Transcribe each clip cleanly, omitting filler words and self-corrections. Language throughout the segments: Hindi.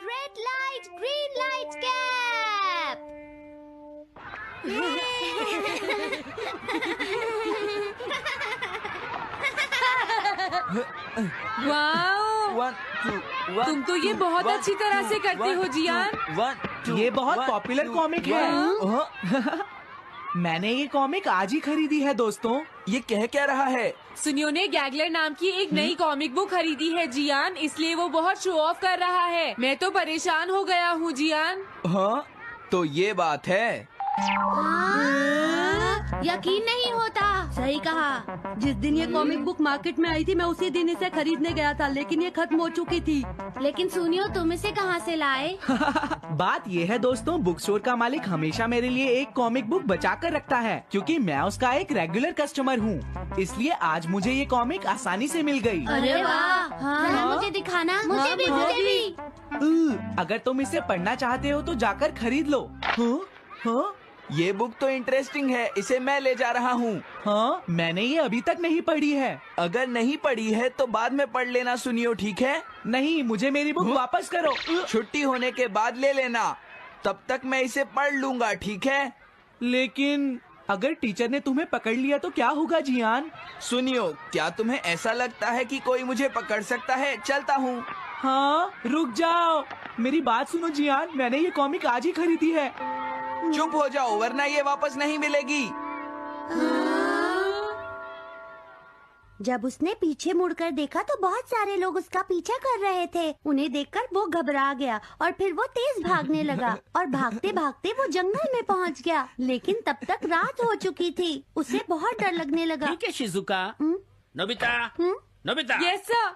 Red light, green light cap. Wow, तुम तो ये बहुत अच्छी तरह से करते हो जियान। ये बहुत पॉपुलर कॉमिक है। मैंने ये कॉमिक आज ही खरीदी है दोस्तों। ये कह क्या रहा है? सुनियो ने गैगलर नाम की एक नई कॉमिक बुक खरीदी है जियान, इसलिए वो बहुत शो ऑफ कर रहा है। मैं तो परेशान हो गया हूँ जियान। हाँ, तो ये बात है। यकीन नहीं होता। सही कहा। जिस दिन ये कॉमिक बुक मार्केट में आई थी मैं उसी दिन इसे खरीदने गया था, लेकिन ये खत्म हो चुकी थी। लेकिन सुनियो, तुम इसे कहाँ से लाए? बात ये है दोस्तों, बुक स्टोर का मालिक हमेशा मेरे लिए एक कॉमिक बुक बचा कर रखता है, क्योंकि मैं उसका एक रेगुलर कस्टमर हूँ। इसलिए आज मुझे ये कॉमिक आसानी से मिल गई। अरे वाह, जरा मुझे दिखाना। मुझे भी। अगर तुम इसे पढ़ना चाहते हो तो जाकर खरीद लो। हाँ? ये बुक तो इंटरेस्टिंग है, इसे मैं ले जा रहा हूँ। हाँ, मैंने ये अभी तक नहीं पढ़ी है। अगर नहीं पढ़ी है तो बाद में पढ़ लेना सुनियो, ठीक है? नहीं, मुझे मेरी बुक वापस करो। छुट्टी होने के बाद ले लेना, तब तक मैं इसे पढ़ लूंगा, ठीक है? लेकिन अगर टीचर ने तुम्हें पकड़ लिया तो क्या होगा जियान? सुनियो, क्या तुम्हें ऐसा लगता है कि कोई मुझे पकड़ सकता है? चलता हूँ। हाँ, रुक जाओ, मेरी बात सुनो जियान, मैंने ये कॉमिक आज ही खरीदी है। चुप हो जाओ, वरना ये वापस नहीं मिलेगी। जब उसने पीछे मुड़कर देखा तो बहुत सारे लोग उसका पीछा कर रहे थे। उन्हें देखकर वो घबरा गया और फिर वो तेज भागने लगा और भागते भागते वो जंगल में पहुंच गया। लेकिन तब तक रात हो चुकी थी। उसे बहुत डर लगने लगा। ठीक है Shizuka. Nobita, Nobita. Yes sir.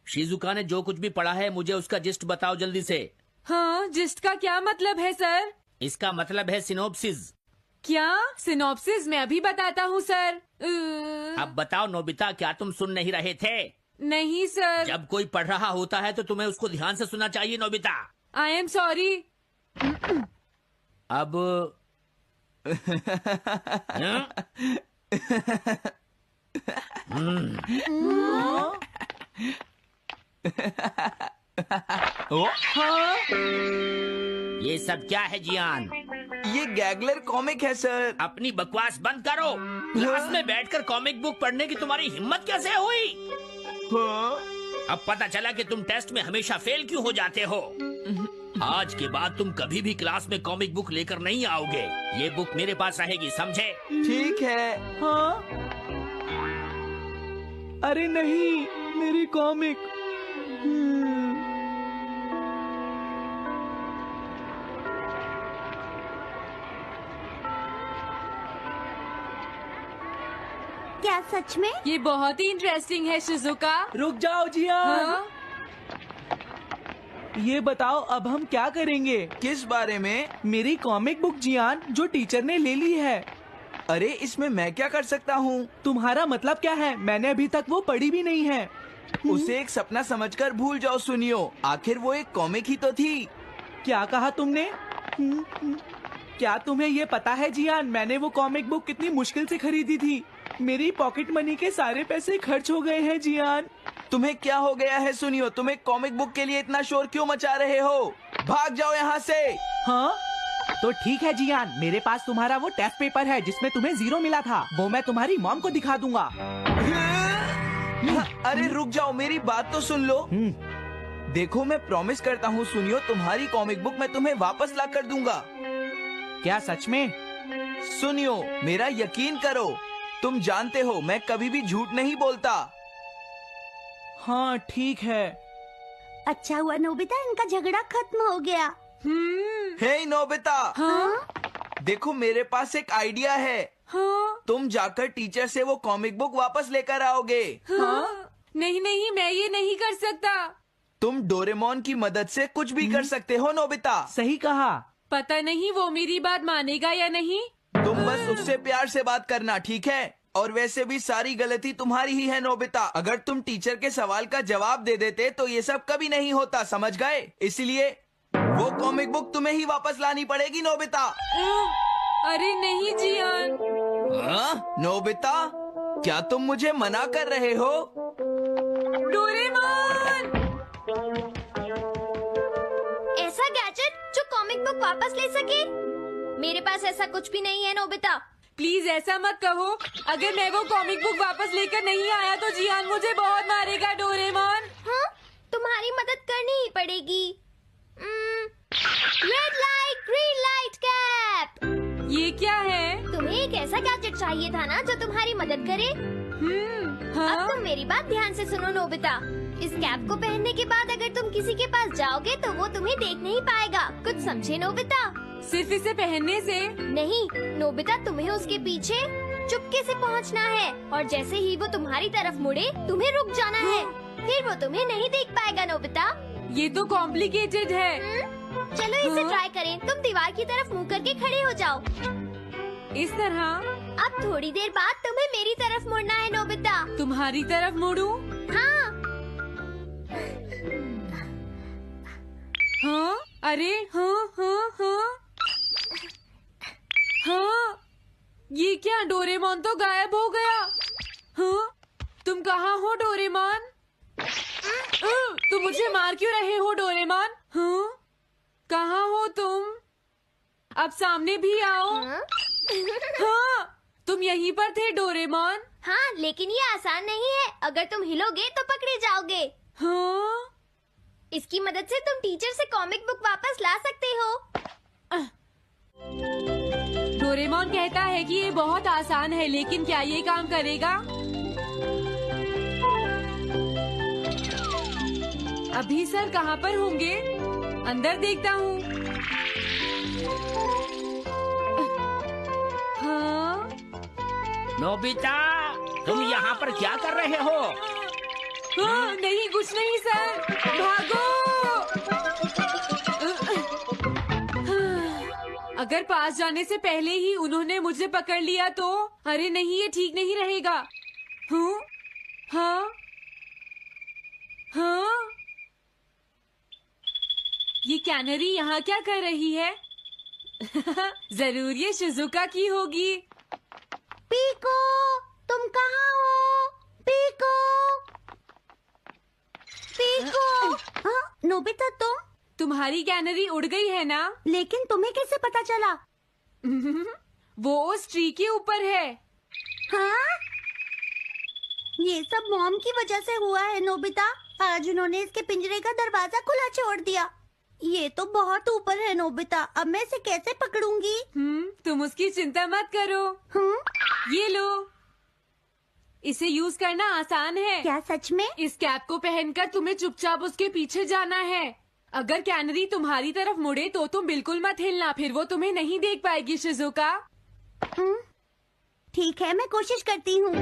Shizuka ने जो कुछ भी पढ़ा है मुझे उसका जिस्ट बताओ जल्दी से। हाँ, जिस्ट का क्या मतलब है सर? इसका मतलब है सिनोप्सिस। क्या? सिनॉप्सिस मैं अभी बताता हूँ सर। अब बताओ नोबिता, क्या तुम सुन नहीं रहे थे? नहीं सर। जब कोई पढ़ रहा होता है तो तुम्हें उसको ध्यान से सुनना चाहिए नोबिता। I am sorry. अब ये सब क्या है जियान? ये गैगलर कॉमिक है सर। अपनी बकवास बंद करो। क्लास में बैठकर कॉमिक बुक पढ़ने की तुम्हारी हिम्मत कैसे हुई? अब पता चला कि तुम टेस्ट में हमेशा फेल क्यों हो जाते हो। आज के बाद तुम कभी भी क्लास में कॉमिक बुक लेकर नहीं आओगे। ये बुक मेरे पास रहेगी, समझे? ठीक है। हाँ? अरे नहीं, मेरी कॉमिक। क्या सच में? ये बहुत ही इंटरेस्टिंग है शिजुका। रुक जाओ जियान। हाँ? ये बताओ अब हम क्या करेंगे? किस बारे में? मेरी कॉमिक बुक जियान, जो टीचर ने ले ली है। अरे इसमें मैं क्या कर सकता हूँ? तुम्हारा मतलब क्या है? मैंने अभी तक वो पढ़ी भी नहीं है। उसे एक सपना समझकर भूल जाओ सुनियो, आखिर वो एक कॉमिक ही तो थी। क्या कहा तुमने? क्या तुम्हें ये पता है जियान, मैंने वो कॉमिक बुक कितनी मुश्किल से खरीदी थी। मेरी पॉकेट मनी के सारे पैसे खर्च हो गए हैं जियान। तुम्हें क्या हो गया है सुनियो? तुम एक कॉमिक बुक के लिए इतना शोर क्यों मचा रहे हो? भाग जाओ यहाँ से। हाँ? तो ठीक है जियान, मेरे पास तुम्हारा वो टेस्ट पेपर है जिसमें तुम्हें 0 मिला था। वो मैं तुम्हारी मॉम को दिखा दूंगा। अरे रुक जाओ, मेरी बात तो सुन लो। देखो, मैं प्रॉमिस करता हूँ सुनियो, तुम्हारी कॉमिक बुक मैं तुम्हें वापस ला कर दूंगा। क्या सच में? सुनियो, मेरा यकीन करो, तुम जानते हो मैं कभी भी झूठ नहीं बोलता। हाँ ठीक है। अच्छा हुआ नोबिता, इनका झगड़ा खत्म हो गया। हे नोबिता। हाँ? देखो, मेरे पास एक आइडिया है। हाँ? तुम जाकर टीचर से वो कॉमिक बुक वापस लेकर आओगे। हाँ? नहीं नहीं, मैं ये नहीं कर सकता। तुम डोरेमोन की मदद से कुछ भी कर सकते हो नोबिता। सही कहा। पता नहीं वो मेरी बात मानेगा या नहीं। तुम बस उससे प्यार से बात करना, ठीक है? और वैसे भी सारी गलती तुम्हारी ही है नोबिता। अगर तुम टीचर के सवाल का जवाब दे देते तो ये सब कभी नहीं होता, समझ गए? इसलिए वो कॉमिक बुक तुम्हें ही वापस लानी पड़ेगी नोबिता। अरे नहीं जियान। हाँ? नोबिता, क्या तुम मुझे मना कर रहे हो? डोरेमोन! बुक वापस ले सके? मेरे पास ऐसा कुछ भी नहीं है नोबिता। प्लीज ऐसा मत कहो। अगर मैं वो कॉमिक बुक वापस लेकर नहीं आया तो जियान मुझे बहुत मारेगा डोरेमोन। हाँ, तुम्हारी मदद करनी ही पड़ेगी। Red light green light cap. ये क्या है? तुम्हें एक ऐसा गैजेट चाहिए था ना जो तुम्हारी मदद करे। हाँ? अब तुम मेरी बात ध्यान से सुनो नोबिता। इस कैप को पहनने के बाद अगर तुम किसी के पास जाओगे तो वो तुम्हें देख नहीं पाएगा। कुछ समझे नोबिता? सिर्फ इसे पहनने से? नहीं नोबिता, तुम्हें उसके पीछे चुपके से पहुंचना है और जैसे ही वो तुम्हारी तरफ मुड़े तुम्हें रुक जाना है। फिर वो तुम्हें नहीं देख पाएगा नोबिता। ये तो कॉम्प्लिकेटेड है। चलो इसे हाँ? ट्राई करें। तुम दीवार की तरफ मुंह करके खड़े हो जाओ। इस तरह? अब थोड़ी देर बाद तुम्हें मेरी तरफ मुड़ना है नोबिता। तुम्हारी तरफ मुड़ूं? हाँ। हाँ? अरे हाँ हाँ हाँ हाँ, ये क्या? डोरेमोन तो गायब हो गया। हाँ? तुम कहाँ हो डोरेमोन? तुम मुझे मार क्यों रहे हो डोरेमोन? हाँ? कहाँ हो तुम? अब सामने भी आओ। हाँ, तुम यहीं पर थे डोरेमोन। हाँ, लेकिन ये आसान नहीं है। अगर तुम हिलोगे तो पकड़े जाओगे। हाँ? इसकी मदद से तुम टीचर से कॉमिक बुक वापस ला सकते हो। डोरेमोन कहता है कि ये बहुत आसान है, लेकिन क्या ये काम करेगा? अभी सर कहाँ पर होंगे? अंदर देखता हूँ। हाँ? नोबिता, तुम यहाँ पर क्या कर रहे हो? हाँ, नहीं कुछ नहीं सर, भागो। अगर पास जाने से पहले ही उन्होंने मुझे पकड़ लिया तो? अरे नहीं, ये ठीक नहीं रहेगा। हाँ? हाँ? हाँ? ये कैनरी यहाँ क्या कर रही है? जरूर ये शिजुका की होगी। पीको, तुम कहाँ हो? Piko, Piko. हाँ, नोबिता तुम्हारी कैनरी उड़ गई है ना? लेकिन तुम्हें कैसे पता चला? वो उस ट्री के ऊपर है। हाँ? ये सब मॉम की वजह से हुआ है नोबिता। आज उन्होंने इसके पिंजरे का दरवाजा खुला छोड़ दिया। ये तो बहुत ऊपर है नोबिता। अब मैं इसे कैसे पकड़ूंगी? तुम उसकी चिंता मत करो। ये लो, इसे यूज करना आसान है। क्या सच में? इस कैप को पहनकर तुम्हें चुपचाप उसके पीछे जाना है। अगर कैनरी तुम्हारी तरफ मुड़े तो तुम बिल्कुल मत हिलना, फिर वो तुम्हें नहीं देख पाएगी शिजुका। ठीक है, मैं कोशिश करती हूँ।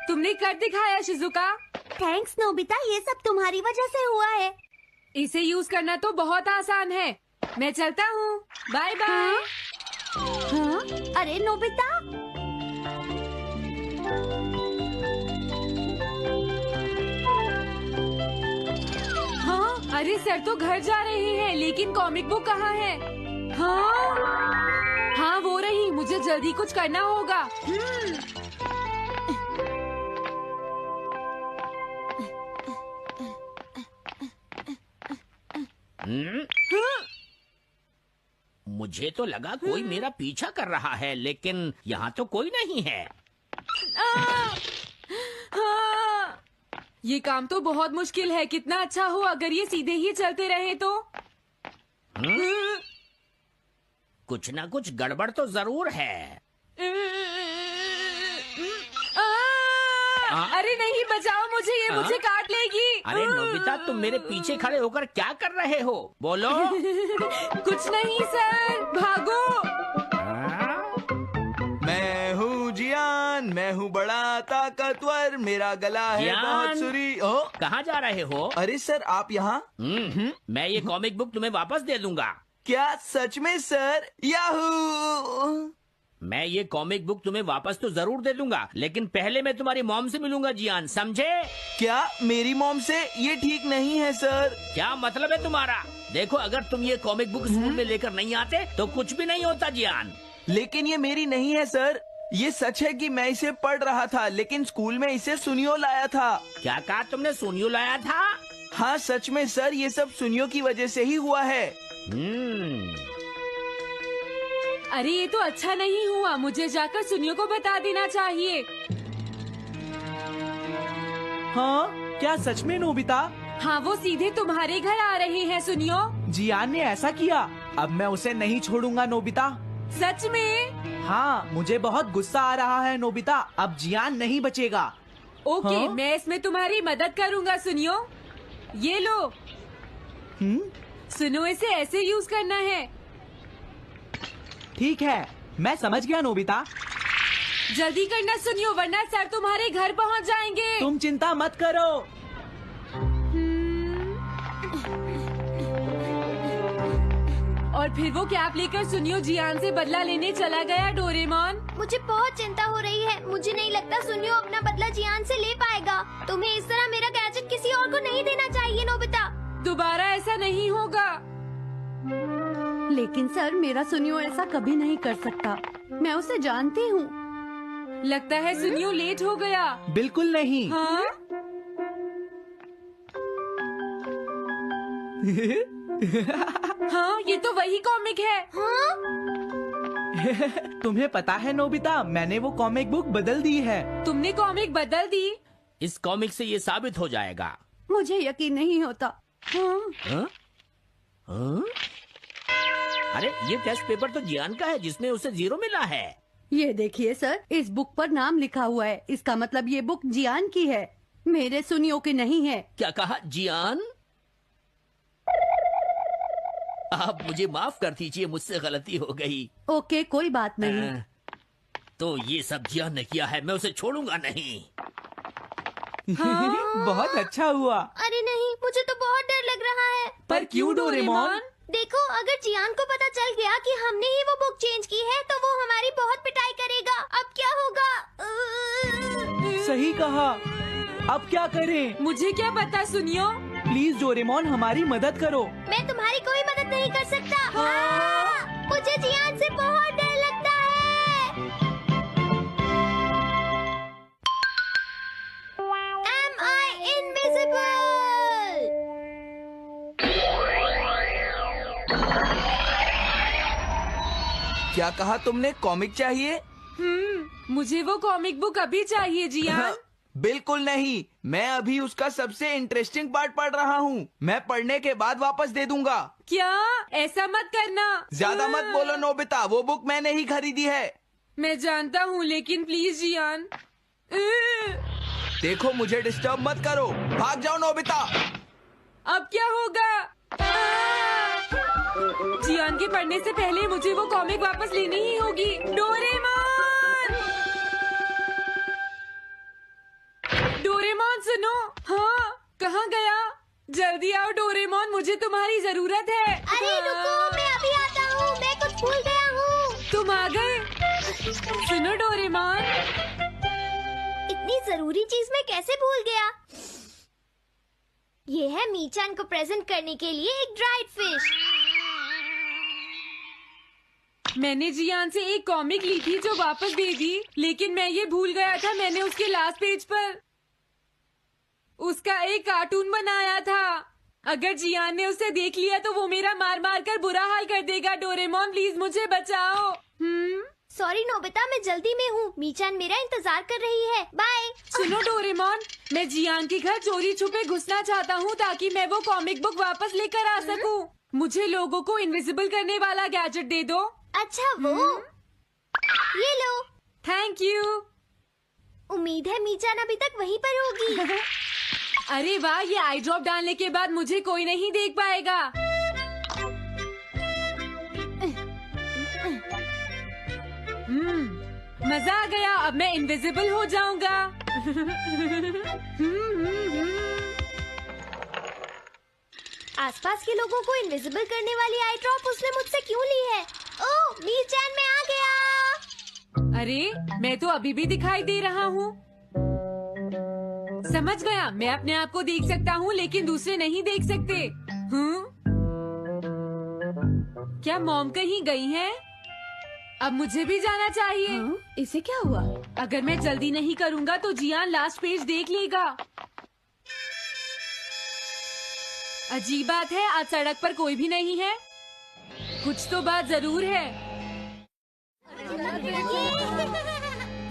तुमने कर दिखाया शिजुका। थैंक्स नोबिता, ये सब तुम्हारी वजह से हुआ है। इसे यूज करना तो बहुत आसान है। मैं चलता हूँ, बाय बाय। हाँ? अरे नोबिता, हाँ? अरे सर तो घर जा रहे हैं, लेकिन कॉमिक बुक कहाँ है? हाँ? हाँ वो रही, मुझे जल्दी कुछ करना होगा। मुझे तो लगा कोई मेरा पीछा कर रहा है, लेकिन यहाँ तो कोई नहीं है। हाँ, ये काम तो बहुत मुश्किल है। कितना अच्छा हो अगर ये सीधे ही चलते रहे तो। कुछ ना कुछ गड़बड़ तो जरूर है। अरे नहीं, बचाओ मुझे, ये मुझे काट लेगी। अरे नोबिता, तुम मेरे पीछे खड़े होकर क्या कर रहे हो? बोलो। कुछ नहीं सर, भागो। मैं हूँ जियान, मैं हूँ बड़ा ताकतवर, मेरा गला है जियान? बहुत सुरी। ओ, कहाँ जा रहे हो? अरे सर आप यहाँ? मैं ये कॉमिक बुक तुम्हें वापस दे दूंगा। क्या सच में सर? याहू! मैं ये कॉमिक बुक तुम्हें वापस तो जरूर दे दूंगा, लेकिन पहले मैं तुम्हारी मॉम से मिलूंगा जियान, समझे? क्या मेरी मॉम से? ये ठीक नहीं है सर। क्या मतलब है तुम्हारा? देखो, अगर तुम ये कॉमिक बुक स्कूल में लेकर नहीं आते तो कुछ भी नहीं होता जियान। लेकिन ये मेरी नहीं है सर। ये सच है कि मैं इसे पढ़ रहा था, लेकिन स्कूल में इसे सुनियो लाया था। क्या कहा तुमने? सोनियो लाया था? हाँ सच में सर, ये सब सुनियो की वजह से ही हुआ है। अरे ये तो अच्छा नहीं हुआ, मुझे जाकर सुनियो को बता देना चाहिए। हाँ, क्या सच में नोबिता? हाँ, वो सीधे तुम्हारे घर आ रहे हैं सुनियो। जियान ने ऐसा किया। अब मैं उसे नहीं छोड़ूंगा नोबिता। सच में? हाँ, मुझे बहुत गुस्सा आ रहा है नोबिता। अब जियान नहीं बचेगा। ओके, हाँ? मैं इसमें तुम्हारी मदद करूँगा सुनियो। ये लो, सुनो, इसे ऐसे यूज करना है। ठीक है, मैं समझ गया नोबिता। जल्दी करना सुनियो, वरना सर तुम्हारे घर पहुँच जाएंगे। तुम चिंता मत करो। और फिर वो कैप लेकर सुनियो जियान से बदला लेने चला गया। डोरेमोन, मुझे बहुत चिंता हो रही है। मुझे नहीं लगता सुनियो अपना बदला जियान से ले पाएगा। तुम्हें इस तरह मेरा गैजेट किसी और को नहीं देना चाहिए नोबिता। दोबारा ऐसा नहीं होगा। लेकिन सर, मेरा सुनियो ऐसा कभी नहीं कर सकता। मैं उसे जानती हूँ। लगता है सुनियो लेट हो गया। बिल्कुल नहीं। हाँ? हाँ, ये तो वही कॉमिक है। हाँ? तुम्हें पता है नोबिता, मैंने वो कॉमिक बुक बदल दी है। तुमने कॉमिक बदल दी? इस कॉमिक से ये साबित हो जाएगा। मुझे यकीन नहीं होता। हाँ। हाँ? हाँ? अरे, ये टेस्ट पेपर तो जियान का है, जिसमें उसे 0 मिला है। ये देखिए सर, इस बुक पर नाम लिखा हुआ है। इसका मतलब ये बुक जियान की है, मेरे सुनियो की नहीं है। क्या कहा? जियान? आप मुझे माफ कर दीजिए, मुझसे गलती हो गई। ओके, कोई बात नहीं। तो ये सब जियान ने किया है, मैं उसे छोड़ूंगा नहीं। बहुत अच्छा हुआ। अरे नहीं, मुझे तो बहुत डर लग रहा है। पर क्यों डोरेमोन? देखो, अगर जियान को पता चल गया कि हमने ही वो बुक चेंज की है, तो वो हमारी बहुत पिटाई करेगा। अब क्या होगा? सही कहा। अब क्या करें? मुझे क्या पता सुनियो। प्लीज डोरेमोन, हमारी मदद करो। मैं तुम्हारी कोई मदद नहीं कर सकता। मुझे जियान से बहुत डर लगता है। Am I invisible? क्या कहा तुमने? कॉमिक चाहिए? मुझे वो कॉमिक बुक अभी चाहिए जियान। बिल्कुल नहीं, मैं अभी उसका सबसे इंटरेस्टिंग पार्ट पढ़ रहा हूँ। मैं पढ़ने के बाद वापस दे दूंगा। क्या? ऐसा मत करना। ज्यादा मत बोलो नोबिता, वो बुक मैंने ही खरीदी है। मैं जानता हूँ, लेकिन प्लीज जियान। देखो, मुझे डिस्टर्ब मत करो। भाग जाओ नोबिता। अब क्या होगा? जियान के पढ़ने से पहले मुझे वो कॉमिक वापस लेनी ही होगी। डोरेमोन! डोरेमोन सुनो। हाँ, कहाँ गया? जल्दी आओ डोरेमोन, मुझे तुम्हारी जरूरत है। अरे रुको, मैं अभी आता हूँ। मैं कुछ भूल गया हूँ। तुम आ गए? सुनो डोरेमोन। इतनी जरूरी चीज मैं कैसे भूल गया? ये है मीचान को प्रेजेंट करने के लिए एक ड्राइड फिश। मैंने जियान से एक कॉमिक ली थी जो वापस दे दी, लेकिन मैं ये भूल गया था मैंने उसके लास्ट पेज पर उसका एक कार्टून बनाया था। अगर जियान ने उसे देख लिया तो वो मेरा मार मार कर बुरा हाल कर देगा। डोरेमोन प्लीज मुझे बचाओ। सॉरी नोबिता, मैं जल्दी में हूँ। मीचान मेरा इंतजार कर रही है। बाय। सुनो डोरेमोन, मैं जियान के घर चोरी छुपे घुसना चाहता हूँ ताकि मैं वो कॉमिक बुक वापस लेकर आ सकूँ। मुझे लोगों को इनविजिबल करने वाला गैजेट दे दो। अच्छा, वो ये लो। Thank you. उम्मीद है मीचान अभी तक वहीं पर होगी। अरे वाह, ये आई ड्रॉप डालने के बाद मुझे कोई नहीं देख पाएगा। मजा आ गया, अब मैं इनविजिबल हो जाऊंगा। आसपास के लोगों को इनविजिबल करने वाली आई ड्रॉप उसने मुझसे क्यों ली है? ओह, मीचान मैं आ गया। अरे मैं तो अभी भी दिखाई दे रहा हूँ। समझ गया, मैं अपने आप को देख सकता हूँ लेकिन दूसरे नहीं देख सकते। क्या मॉम कहीं गई हैं? अब मुझे भी जाना चाहिए। इसे क्या हुआ? अगर मैं जल्दी नहीं करूँगा तो जियान लास्ट पेज देख लेगा। अजीब बात है, आज सड़क पर कोई भी नहीं है। कुछ तो बात जरूर है।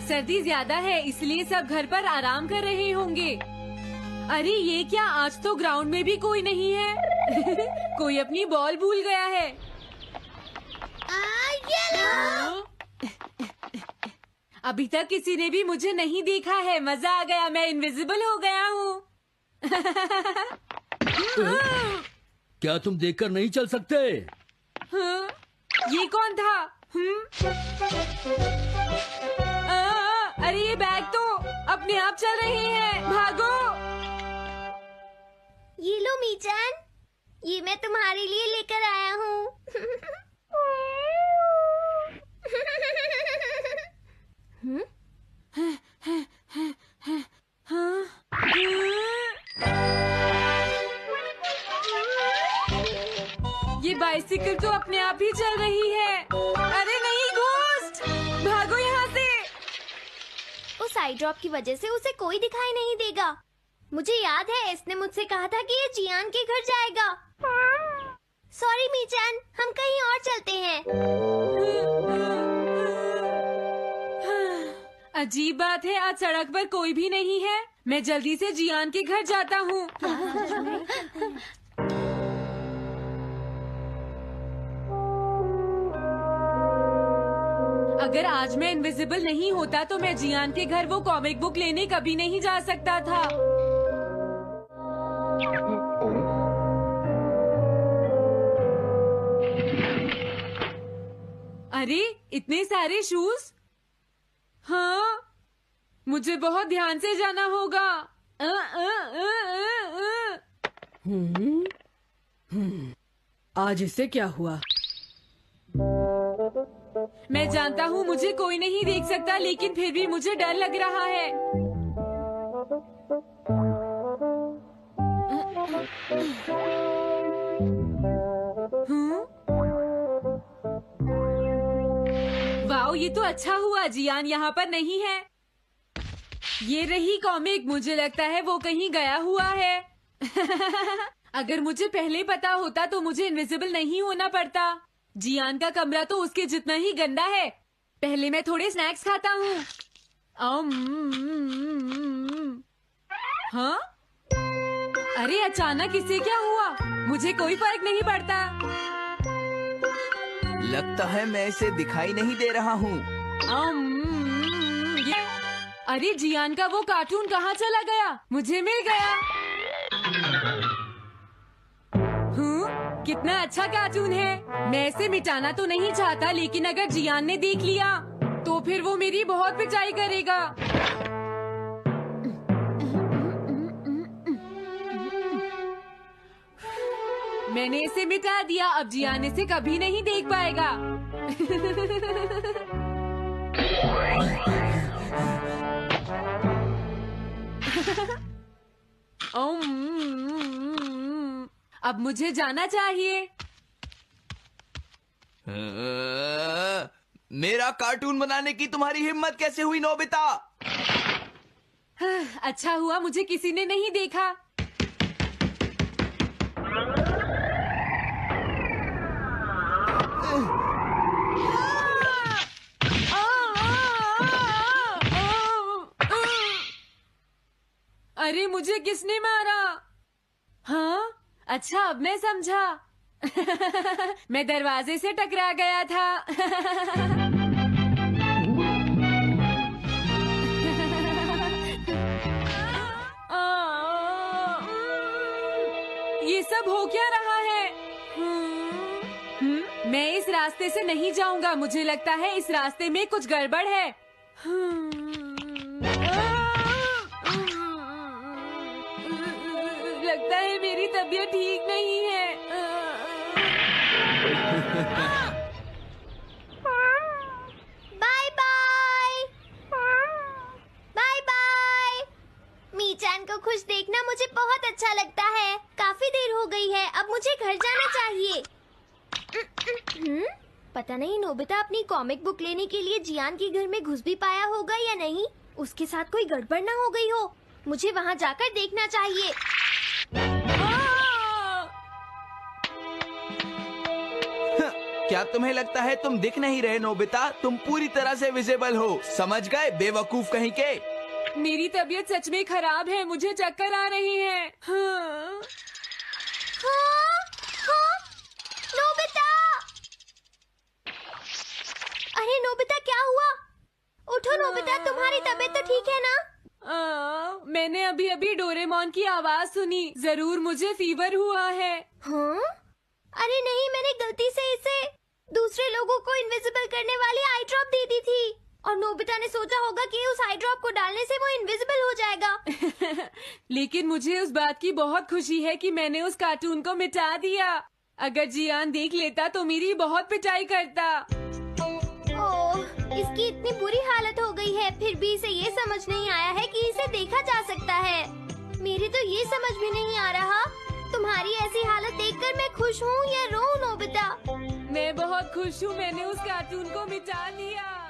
सर्दी ज्यादा है इसलिए सब घर पर आराम कर रहे होंगे। अरे ये क्या, आज तो ग्राउंड में भी कोई नहीं है। कोई अपनी बॉल भूल गया है। अभी तक किसी ने भी मुझे नहीं देखा है। मजा आ गया, मैं इनविजिबल हो गया हूँ। क्या तुम देखकर नहीं चल सकते? ये कौन था? अरे ये बैग तो अपने आप चल रहे हैं। भागो। ये लो मीचान, ये मैं तुम्हारे लिए लेकर आया हूँ। ये बाइसिकल तो अपने आप ही चल रही है। अरे नहीं, घोस्ट! भागो यहाँ से। उस आई ड्रॉप की वजह से उसे कोई दिखाई नहीं देगा। मुझे याद है इसने मुझसे कहा था कि ये जियान के घर जाएगा। सॉरी मीचान, हम कहीं और चलते हैं। अजीब बात है, आज सड़क पर कोई भी नहीं है। मैं जल्दी से जियान के घर जाता हूँ। अगर आज मैं इनविजिबल नहीं होता तो मैं जियान के घर वो कॉमिक बुक लेने कभी नहीं जा सकता था। अरे इतने सारे शूज। हाँ, मुझे बहुत ध्यान से जाना होगा। आज इससे क्या हुआ? मैं जानता हूँ मुझे कोई नहीं देख सकता, लेकिन फिर भी मुझे डर लग रहा है। वाओ, ये तो अच्छा हुआ जियान यहाँ पर नहीं है। ये रही कॉमिक। मुझे लगता है वो कहीं गया हुआ है। अगर मुझे पहले पता होता तो मुझे इनविजिबल नहीं होना पड़ता। जियान का कमरा तो उसके जितना ही गंदा है। पहले मैं थोड़े स्नैक्स खाता हूँ। हाँ? अरे अचानक इसे क्या हुआ? मुझे कोई फर्क नहीं पड़ता। लगता है मैं इसे दिखाई नहीं दे रहा हूँ। अरे जियान का वो कार्टून कहाँ चला गया? मुझे मिल गया। कितना अच्छा कार्टून है। मैं इसे मिटाना तो नहीं चाहता, लेकिन अगर जियान ने देख लिया तो फिर वो मेरी बहुत पिटाई करेगा। मैंने इसे मिटा दिया। अब जियान इसे कभी नहीं देख पाएगा। अब मुझे जाना चाहिए। मेरा कार्टून बनाने की तुम्हारी हिम्मत कैसे हुई नोबिता? अच्छा हुआ मुझे किसी ने नहीं देखा। अरे मुझे किसने मारा? हाँ, अच्छा अब मैं समझा। मैं दरवाजे से टकरा गया था। ये सब हो क्या रहा है? मैं इस रास्ते से नहीं जाऊंगा। मुझे लगता है इस रास्ते में कुछ गड़बड़ है। लगता है मेरी तबीयत ठीक नहीं है। Bye bye. घर जाना चाहिए। पता नहीं नोबिता अपनी कॉमिक बुक लेने के लिए जियान के घर में घुस भी पाया होगा या नहीं। उसके साथ कोई गड़बड़ ना हो गई हो। मुझे वहाँ जाकर देखना चाहिए। क्या तुम्हें लगता है तुम दिख नहीं रहे नोबिता? तुम पूरी तरह से विजिबल हो, समझ गए बेवकूफ कहीं के। मेरी तबीयत सच में खराब है, मुझे चक्कर आ रही है। हाँ। हाँ, नोबिता! अरे नोबिता क्या हुआ? उठो नोबिता, तुम्हारी तबीयत तो ठीक है ना? मैंने अभी अभी डोरेमोन की आवाज सुनी, जरूर मुझे फीवर हुआ है। हाँ? अरे नहीं, मैंने गलती से इसे दूसरे लोगों को इनविजिबल करने वाली आई ड्रॉप दे दी थी और नोबिता ने सोचा होगा कि उस आई ड्रॉप को डालने से वो इनविजिबल हो जाएगा। लेकिन मुझे उस बात की बहुत खुशी है कि मैंने उस कार्टून को मिटा दिया। अगर जियान देख लेता तो मेरी बहुत पिटाई करता। ओह, इसकी इतनी बुरी हालत हो गई है, फिर भी इसे ये समझ नहीं आया है कि इसे देखा जा सकता है। मेरी तो ये समझ भी नहीं आ रहा, तुम्हारी ऐसी हालत देखकर मैं खुश हूँ या रोऊं नोबिता? मैं बहुत खुश हूँ, मैंने उस कार्टून को मिटा दिया।